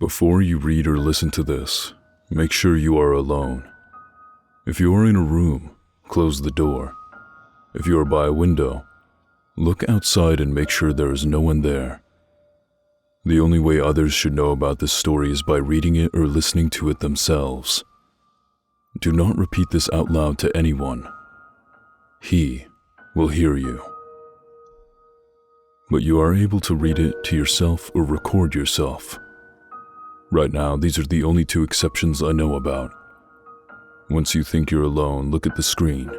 Before you read or listen to this, make sure you are alone. If you are in a room, close the door. If you are by a window, look outside and make sure there is no one there. The only way others should know about this story is by reading it or listening to it themselves. Do not repeat this out loud to anyone. He will hear you. But you are able to read it to yourself or record yourself. Right now, these are the only two exceptions I know about. Once you think you're alone, look at the screen.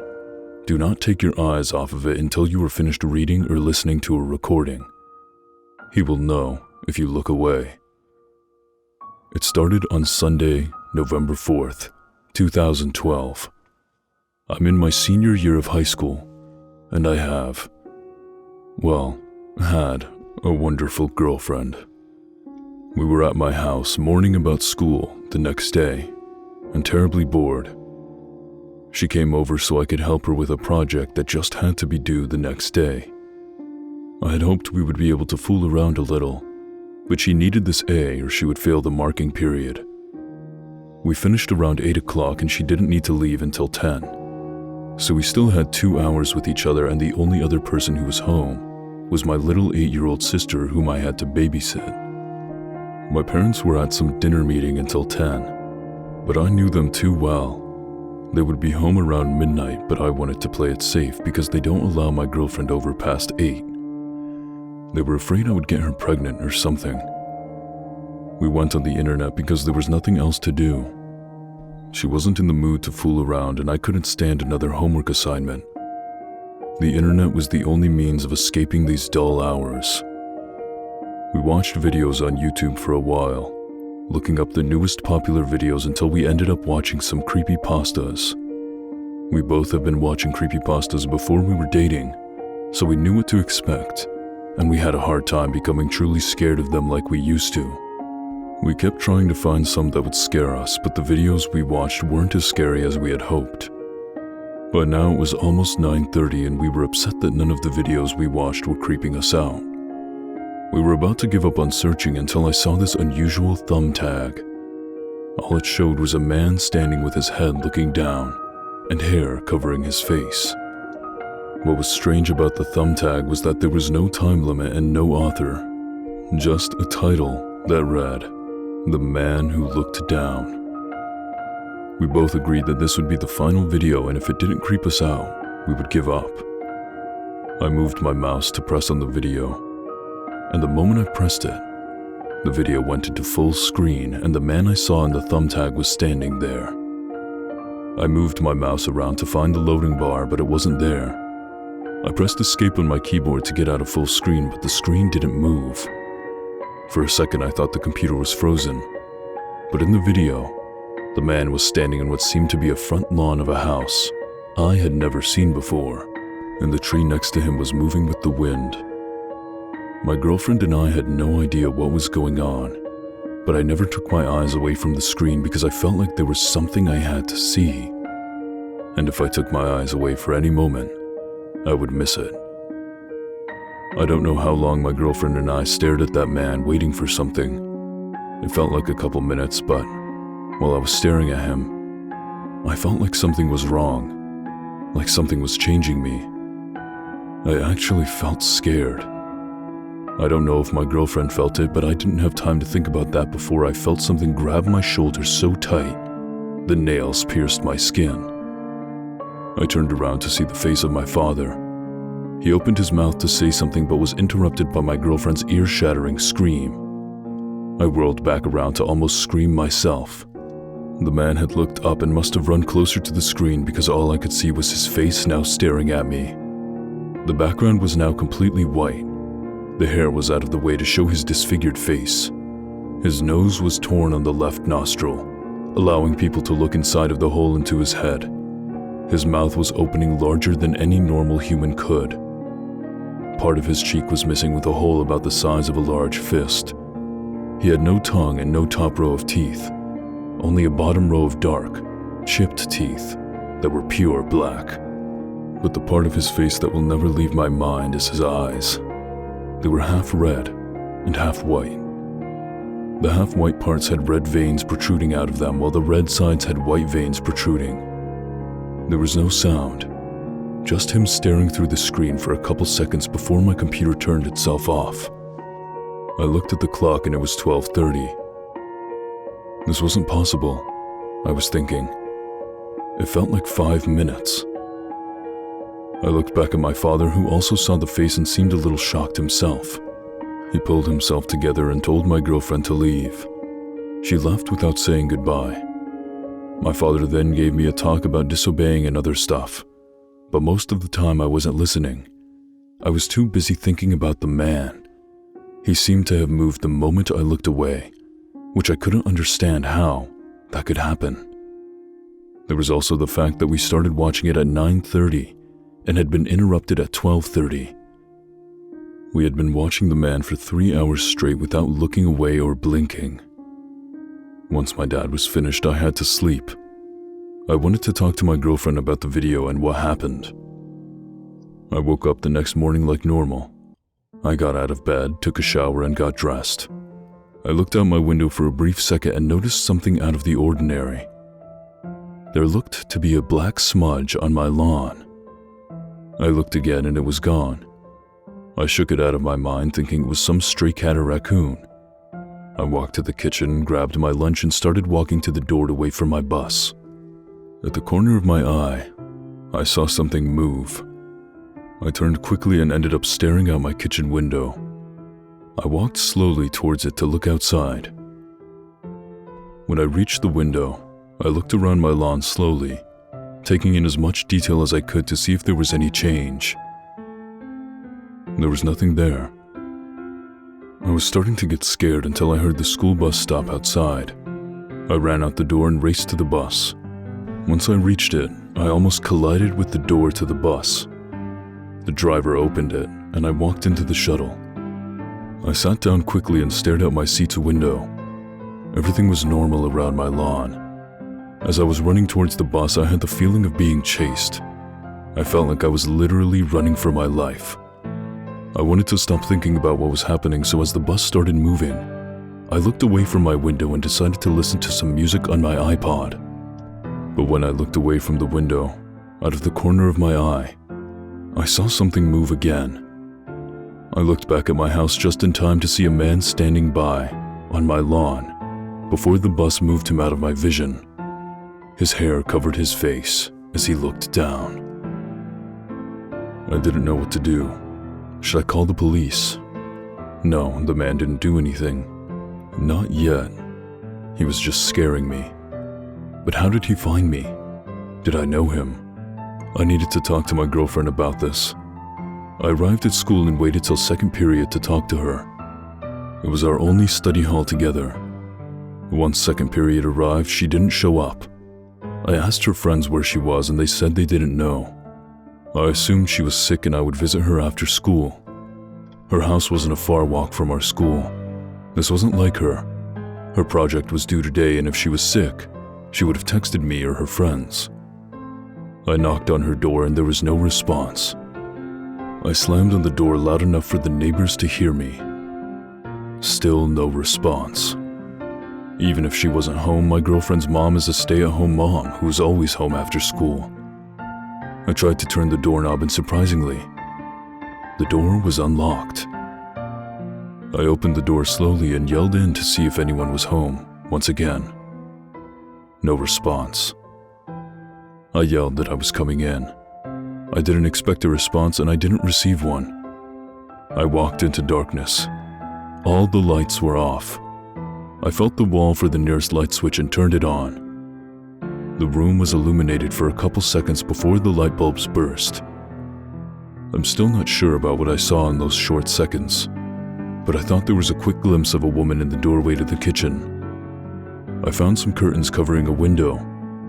Do not take your eyes off of it until you are finished reading or listening to a recording. He will know if you look away. It started on Sunday, November 4th, 2012. I'm in my senior year of high school, and I have, had a wonderful girlfriend. We were at my house mourning about school the next day, and terribly bored. She came over so I could help her with a project that just had to be due the next day. I had hoped we would be able to fool around a little, but she needed this A or she would fail the marking period. We finished around 8 o'clock and she didn't need to leave until 10. So we still had 2 hours with each other, and the only other person who was home was my little 8-year-old sister whom I had to babysit. My parents were at some dinner meeting until 10, but I knew them too well. They would be home around midnight, but I wanted to play it safe because they don't allow my girlfriend over past 8. They were afraid I would get her pregnant or something. We went on the internet because there was nothing else to do. She wasn't in the mood to fool around, and I couldn't stand another homework assignment. The internet was the only means of escaping these dull hours. We watched videos on YouTube for a while, looking up the newest popular videos until we ended up watching some creepypastas. We both have been watching creepypastas before we were dating, so we knew what to expect, and we had a hard time becoming truly scared of them like we used to. We kept trying to find some that would scare us, but the videos we watched weren't as scary as we had hoped. By now it was almost 9:30 and we were upset that none of the videos we watched were creeping us out. We were about to give up on searching until I saw this unusual thumb tag. All it showed was a man standing with his head looking down and hair covering his face. What was strange about the thumb tag was that there was no time limit and no author, just a title that read, "The Man Who Looked Down." We both agreed that this would be the final video, and if it didn't creep us out, we would give up. I moved my mouse to press on the video, and the moment I pressed it, the video went into full screen and the man I saw in the thumb tag was standing there. I moved my mouse around to find the loading bar, but it wasn't there. I pressed escape on my keyboard to get out of full screen, but the screen didn't move. For a second I thought the computer was frozen, but in the video, the man was standing in what seemed to be a front lawn of a house I had never seen before, and the tree next to him was moving with the wind. My girlfriend and I had no idea what was going on, but I never took my eyes away from the screen because I felt like there was something I had to see. And if I took my eyes away for any moment, I would miss it. I don't know how long my girlfriend and I stared at that man waiting for something. It felt like a couple minutes, but while I was staring at him, I felt like something was wrong, like something was changing me. I actually felt scared. I don't know if my girlfriend felt it, but I didn't have time to think about that before I felt something grab my shoulder so tight, the nails pierced my skin. I turned around to see the face of my father. He opened his mouth to say something but was interrupted by my girlfriend's ear-shattering scream. I whirled back around to almost scream myself. The man had looked up and must have run closer to the screen because all I could see was his face now staring at me. The background was now completely white. The hair was out of the way to show his disfigured face. His nose was torn on the left nostril, allowing people to look inside of the hole into his head. His mouth was opening larger than any normal human could. Part of his cheek was missing with a hole about the size of a large fist. He had no tongue and no top row of teeth, only a bottom row of dark, chipped teeth that were pure black. But the part of his face that will never leave my mind is his eyes. They were half red and half white. The half-white parts had red veins protruding out of them, while the red sides had white veins protruding. There was no sound, just him staring through the screen for a couple seconds before my computer turned itself off. I looked at the clock and it was 12:30. This wasn't possible, I was thinking. It felt like 5 minutes. I looked back at my father, who also saw the face and seemed a little shocked himself. He pulled himself together and told my girlfriend to leave. She left without saying goodbye. My father then gave me a talk about disobeying and other stuff, but most of the time I wasn't listening. I was too busy thinking about the man. He seemed to have moved the moment I looked away, which I couldn't understand how that could happen. There was also the fact that we started watching it at 9:30 and had been interrupted at 12:30. We had been watching the man for 3 hours straight without looking away or blinking. Once my dad was finished, I had to sleep. I wanted to talk to my girlfriend about the video and what happened. I woke up the next morning like normal. I got out of bed, took a shower, and got dressed. I looked out my window for a brief second and noticed something out of the ordinary. There looked to be a black smudge on my lawn. I looked again and it was gone. I shook it out of my mind, thinking it was some stray cat or raccoon. I walked to the kitchen, grabbed my lunch, and started walking to the door to wait for my bus. At the corner of my eye, I saw something move. I turned quickly and ended up staring out my kitchen window. I walked slowly towards it to look outside. When I reached the window, I looked around my lawn slowly, taking in as much detail as I could to see if there was any change. There was nothing there. I was starting to get scared until I heard the school bus stop outside. I ran out the door and raced to the bus. Once I reached it, I almost collided with the door to the bus. The driver opened it, and I walked into the shuttle. I sat down quickly and stared out my seat's window. Everything was normal around my lawn. As I was running towards the bus, I had the feeling of being chased. I felt like I was literally running for my life. I wanted to stop thinking about what was happening, so as the bus started moving, I looked away from my window and decided to listen to some music on my iPod. But when I looked away from the window, out of the corner of my eye, I saw something move again. I looked back at my house just in time to see a man standing by, on my lawn, before the bus moved him out of my vision. His hair covered his face as he looked down. I didn't know what to do. Should I call the police? No, the man didn't do anything. Not yet. He was just scaring me. But how did he find me? Did I know him? I needed to talk to my girlfriend about this. I arrived at school and waited till second period to talk to her. It was our only study hall together. Once second period arrived, she didn't show up. I asked her friends where she was and they said they didn't know. I assumed she was sick and I would visit her after school. Her house wasn't a far walk from our school. This wasn't like her. Her project was due today, and if she was sick, she would have texted me or her friends. I knocked on her door and there was no response. I slammed on the door loud enough for the neighbors to hear me. Still no response. Even if she wasn't home, my girlfriend's mom is a stay-at-home mom who's always home after school. I tried to turn the doorknob and surprisingly, the door was unlocked. I opened the door slowly and yelled in to see if anyone was home, once again. No response. I yelled that I was coming in. I didn't expect a response and I didn't receive one. I walked into darkness. All the lights were off. I felt the wall for the nearest light switch and turned it on. The room was illuminated for a couple seconds before the light bulbs burst. I'm still not sure about what I saw in those short seconds, but I thought there was a quick glimpse of a woman in the doorway to the kitchen. I found some curtains covering a window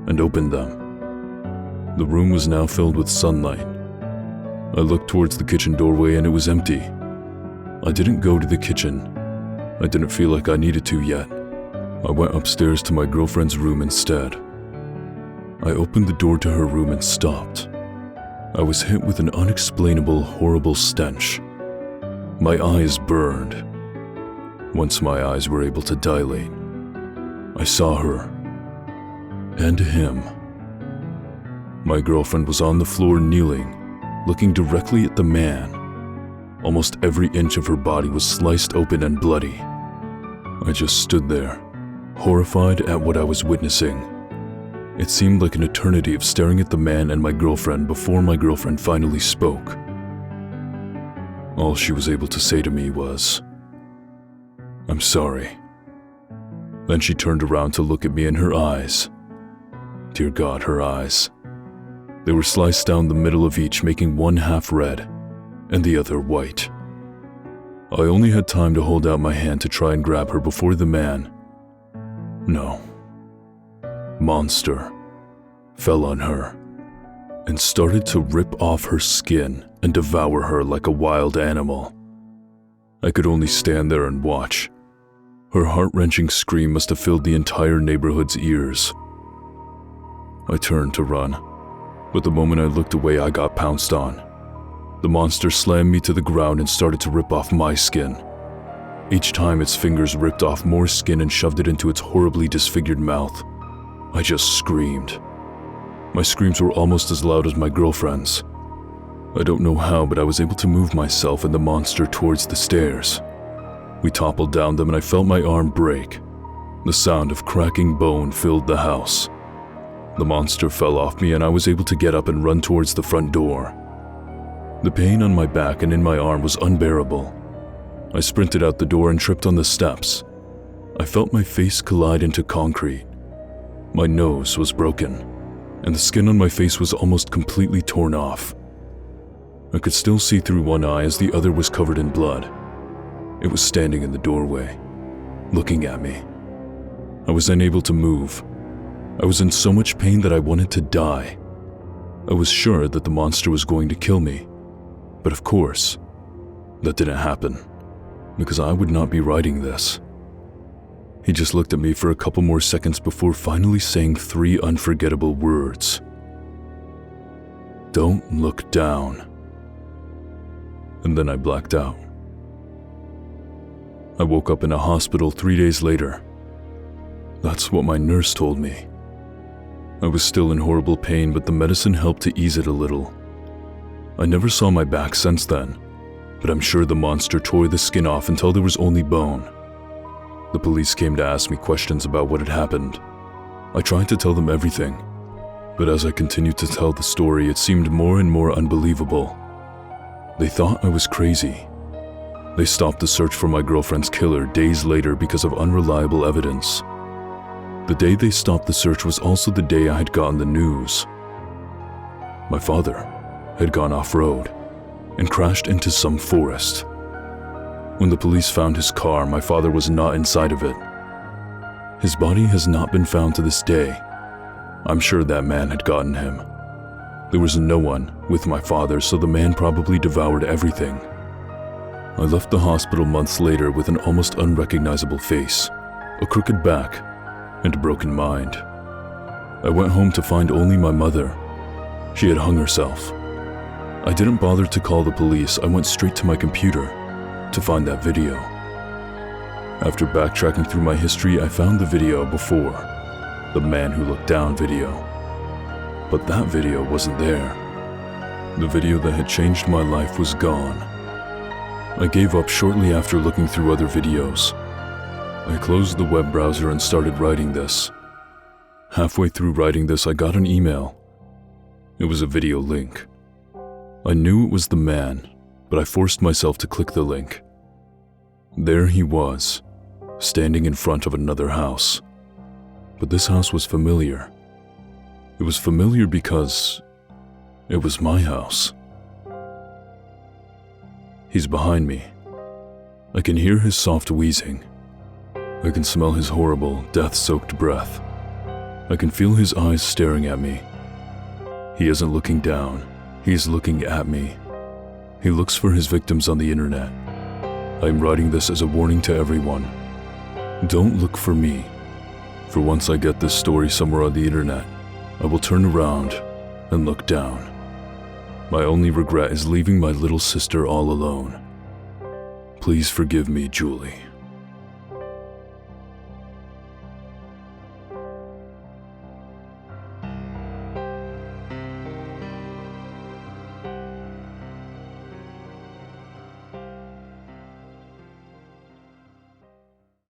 and opened them. The room was now filled with sunlight. I looked towards the kitchen doorway and it was empty. I didn't go to the kitchen. I didn't feel like I needed to yet. I went upstairs to my girlfriend's room instead. I opened the door to her room and stopped. I was hit with an unexplainable, horrible stench. My eyes burned. Once my eyes were able to dilate, I saw her and him. My girlfriend was on the floor kneeling, looking directly at the man. Almost every inch of her body was sliced open and bloody. I just stood there, horrified at what I was witnessing. It seemed like an eternity of staring at the man and my girlfriend before my girlfriend finally spoke. All she was able to say to me was, "I'm sorry." Then she turned around to look at me, and her eyes, dear God, her eyes. They were sliced down the middle of each, making one half red and the other white. I only had time to hold out my hand to try and grab her before the man, no, monster, fell on her and started to rip off her skin and devour her like a wild animal. I could only stand there and watch. Her heart-wrenching scream must have filled the entire neighborhood's ears. I turned to run, but the moment I looked away, I got pounced on. The monster slammed me to the ground and started to rip off my skin. Each time its fingers ripped off more skin and shoved it into its horribly disfigured mouth, I just screamed. My screams were almost as loud as my girlfriend's. I don't know how, but I was able to move myself and the monster towards the stairs. We toppled down them and I felt my arm break. The sound of cracking bone filled the house. The monster fell off me and I was able to get up and run towards the front door. The pain on my back and in my arm was unbearable. I sprinted out the door and tripped on the steps. I felt my face collide into concrete. My nose was broken, and the skin on my face was almost completely torn off. I could still see through one eye as the other was covered in blood. It was standing in the doorway, looking at me. I was unable to move. I was in so much pain that I wanted to die. I was sure that the monster was going to kill me. But of course, that didn't happen, because I would not be writing this. He just looked at me for a couple more seconds before finally saying 3 unforgettable words. "Don't look down." And then I blacked out. I woke up in a hospital 3 days later. That's what my nurse told me. I was still in horrible pain, but the medicine helped to ease it a little. I never saw my back since then, but I'm sure the monster tore the skin off until there was only bone. The police came to ask me questions about what had happened. I tried to tell them everything, but as I continued to tell the story, it seemed more and more unbelievable. They thought I was crazy. They stopped the search for my girlfriend's killer days later because of unreliable evidence. The day they stopped the search was also the day I had gotten the news. My father had gone off-road and crashed into some forest. When the police found his car, my father was not inside of it. His body has not been found to this day. I'm sure that man had gotten him. There was no one with my father, so the man probably devoured everything. I left the hospital months later with an almost unrecognizable face, a crooked back, and a broken mind. I went home to find only my mother. She had hung herself. I didn't bother to call the police. I went straight to my computer to find that video. After backtracking through my history, I found the video before, the man who looked down video. But that video wasn't there. The video that had changed my life was gone. I gave up shortly after looking through other videos. I closed the web browser and started writing this. Halfway through writing this, I got an email. It was a video link. I knew it was the man, but I forced myself to click the link. There he was, standing in front of another house. But this house was familiar. It was familiar because it was my house. He's behind me. I can hear his soft wheezing. I can smell his horrible, death-soaked breath. I can feel his eyes staring at me. He isn't looking down. He's looking at me. He looks for his victims on the internet. I'm writing this as a warning to everyone. Don't look for me. For once I get this story somewhere on the internet, I will turn around and look down. My only regret is leaving my little sister all alone. Please forgive me, Julie.